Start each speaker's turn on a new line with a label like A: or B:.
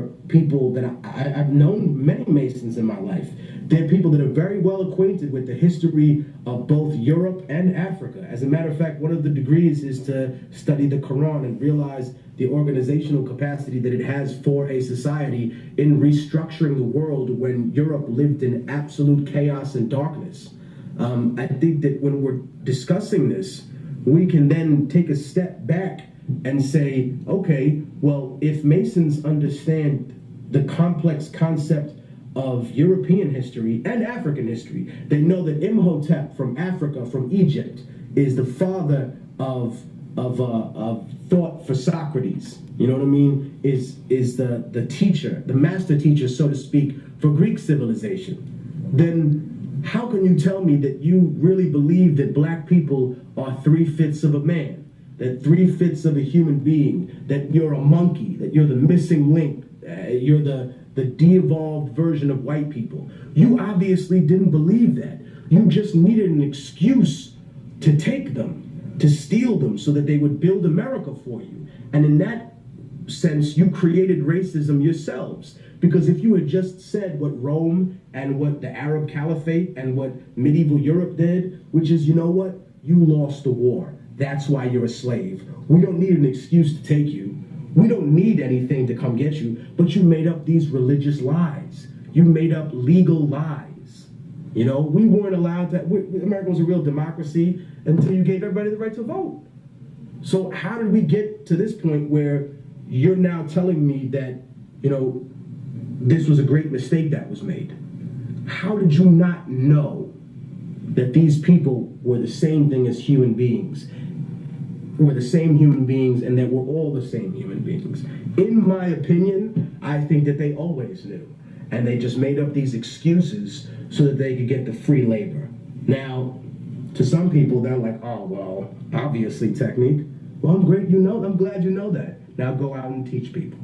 A: are people that I've known many Masons in my life. They're people that are very well acquainted with the history of both Europe and Africa. As a matter of fact, one of the degrees is to study the Quran and realize the organizational capacity that it has for a society in restructuring the world when Europe lived in absolute chaos and darkness. I think that when we're discussing this, we can then take a step back and say, okay, well, if Masons understand the complex concept of European history and African history, they know that Imhotep from Africa, from Egypt, is the father of thought for Socrates. You know what I mean? Is the teacher, the master teacher, so to speak, for Greek civilization. Then how can you tell me that you really believe that black people are 3/5 of a man? That 3/5 of a human being, that you're a monkey, that you're the missing link, you're the de-evolved version of white people. You obviously didn't believe that. You just needed an excuse to take them, to steal them so that they would build America for you. And in that sense, you created racism yourselves. Because if you had just said what Rome and what the Arab Caliphate and what medieval Europe did, which is, you know what? You lost the war. That's why you're a slave. We don't need an excuse to take you. We don't need anything to come get you, but you made up these religious lies. You made up legal lies. You know, we weren't allowed to, America was a real democracy until you gave everybody the right to vote. So how did we get to this point where you're now telling me that, you know, this was a great mistake that was made? How did you not know that these people were the same thing as human beings? Were the same human beings, and that we're all the same human beings? In my opinion, I think that they always knew. And they just made up these excuses so that they could get the free labor. Now, to some people, they're like, oh, well, obviously technique. Well, I'm glad you know that. Now go out and teach people.